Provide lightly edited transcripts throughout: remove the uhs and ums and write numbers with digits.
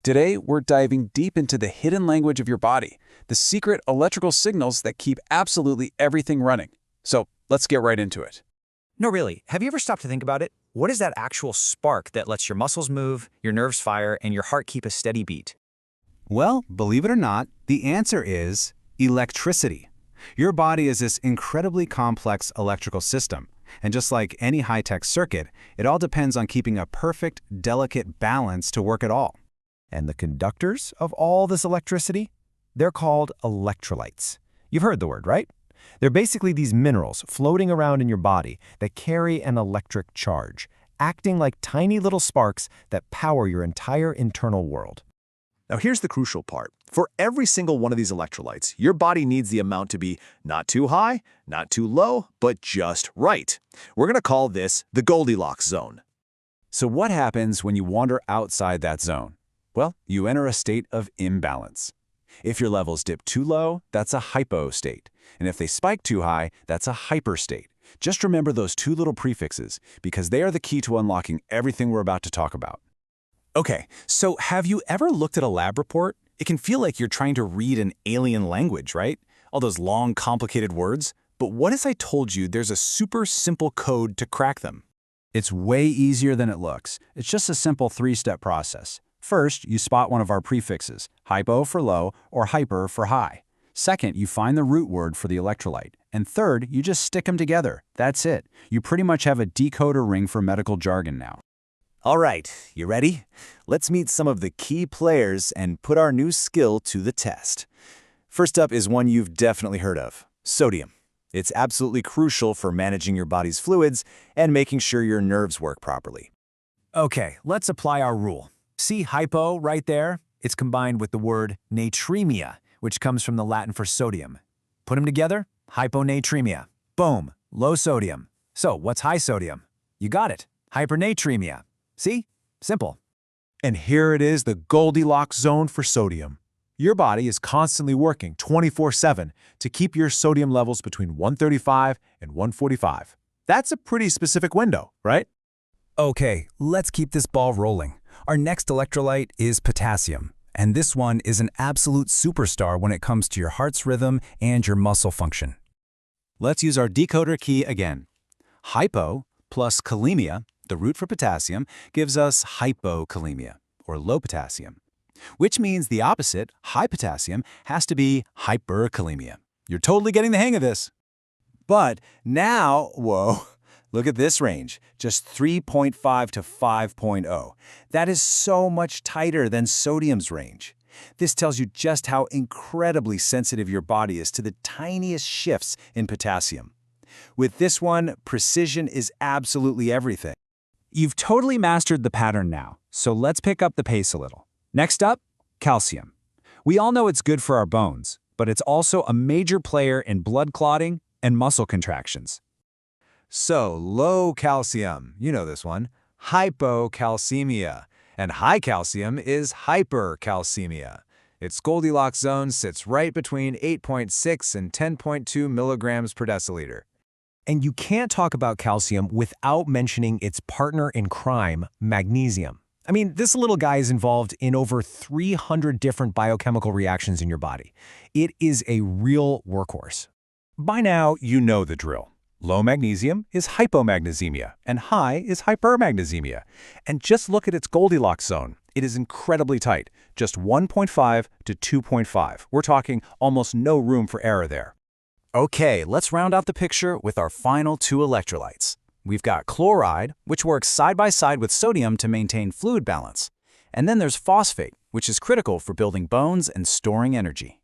Today, we're diving deep into the hidden language of your body, the secret electrical signals that keep absolutely everything running. So let's get right into it. No, really. Have you ever stopped to think about it? What is that actual spark that lets your muscles move, your nerves fire, and your heart keep a steady beat? Well, believe it or not, the answer is electricity. Your body is this incredibly complex electrical system. And just like any high-tech circuit, it all depends on keeping a perfect, delicate balance to work at all. And the conductors of all this electricity? They're called electrolytes. You've heard the word, right? They're basically these minerals floating around in your body that carry an electric charge, acting like tiny little sparks that power your entire internal world. Now here's the crucial part. For every single one of these electrolytes, your body needs the amount to be not too high, not too low, but just right. We're going to call this the Goldilocks zone. So what happens when you wander outside that zone? Well, you enter a state of imbalance. If your levels dip too low, that's a hypo state. And if they spike too high, that's a hyper state. Just remember those two little prefixes, because they are the key to unlocking everything we're about to talk about. Okay, so have you ever looked at a lab report? It can feel like you're trying to read an alien language, right? All those long, complicated words. But what if I told you there's a super simple code to crack them? It's way easier than it looks. It's just a simple three-step process. First, you spot one of our prefixes, hypo for low or hyper for high. Second, you find the root word for the electrolyte. And third, you just stick them together. That's it. You pretty much have a decoder ring for medical jargon now. All right, you ready? Let's meet some of the key players and put our new skill to the test. First up is one you've definitely heard of, sodium. It's absolutely crucial for managing your body's fluids and making sure your nerves work properly. Okay, let's apply our rule. See hypo right there? It's combined with the word natremia, which comes from the Latin for sodium. Put them together, hyponatremia. Boom, low sodium. So what's high sodium? You got it, hypernatremia. See? Simple. And here it is, the Goldilocks zone for sodium. Your body is constantly working 24/7 to keep your sodium levels between 135 and 145. That's a pretty specific window, right? Okay, let's keep this ball rolling. Our next electrolyte is potassium, and this one is an absolute superstar when it comes to your heart's rhythm and your muscle function. Let's use our decoder key again. Hypo plus kalemia, the root for potassium, gives us hypokalemia, or low potassium, which means the opposite, high potassium, has to be hyperkalemia. You're totally getting the hang of this. But now, whoa, look at this range, just 3.5 to 5.0. That is so much tighter than sodium's range. This tells you just how incredibly sensitive your body is to the tiniest shifts in potassium. With this one, precision is absolutely everything. You've totally mastered the pattern now, so let's pick up the pace a little. Next up, calcium. We all know it's good for our bones, but it's also a major player in blood clotting and muscle contractions. So, low calcium, you know this one, hypocalcemia, and high calcium is hypercalcemia. Its Goldilocks zone sits right between 8.6 and 10.2 milligrams per deciliter. And you can't talk about calcium without mentioning its partner in crime, magnesium. I mean, this little guy is involved in over 300 different biochemical reactions in your body. It is a real workhorse. By now, you know the drill. Low magnesium is hypomagnesemia, and high is hypermagnesemia. And just look at its Goldilocks zone. It is incredibly tight, just 1.5 to 2.5. We're talking almost no room for error there. Okay, let's round out the picture with our final two electrolytes. We've got chloride, which works side by side with sodium to maintain fluid balance. And then there's phosphate, which is critical for building bones and storing energy.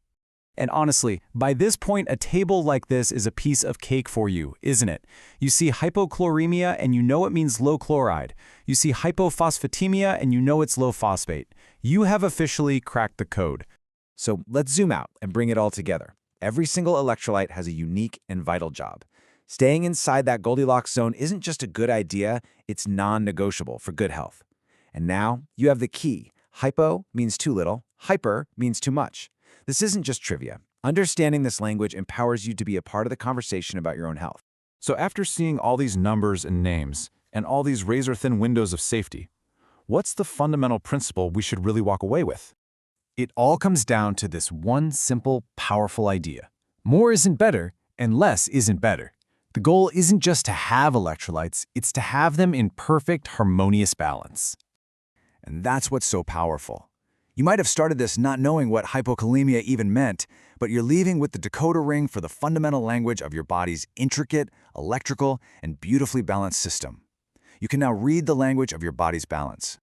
And honestly, by this point, a table like this is a piece of cake for you, isn't it? You see hypochloremia and you know it means low chloride. You see hypophosphatemia and you know it's low phosphate. You have officially cracked the code. So let's zoom out and bring it all together. Every single electrolyte has a unique and vital job. Staying inside that Goldilocks zone isn't just a good idea, it's non-negotiable for good health. And now you have the key. Hypo means too little, hyper means too much. This isn't just trivia. Understanding this language empowers you to be a part of the conversation about your own health. So after seeing all these numbers and names, and all these razor-thin windows of safety, what's the fundamental principle we should really walk away with? It all comes down to this one simple, powerful idea. More isn't better, and less isn't better. The goal isn't just to have electrolytes, it's to have them in perfect, harmonious balance. And that's what's so powerful. You might have started this not knowing what hypokalemia even meant, but you're leaving with the decoder ring for the fundamental language of your body's intricate, electrical, and beautifully balanced system. You can now read the language of your body's balance.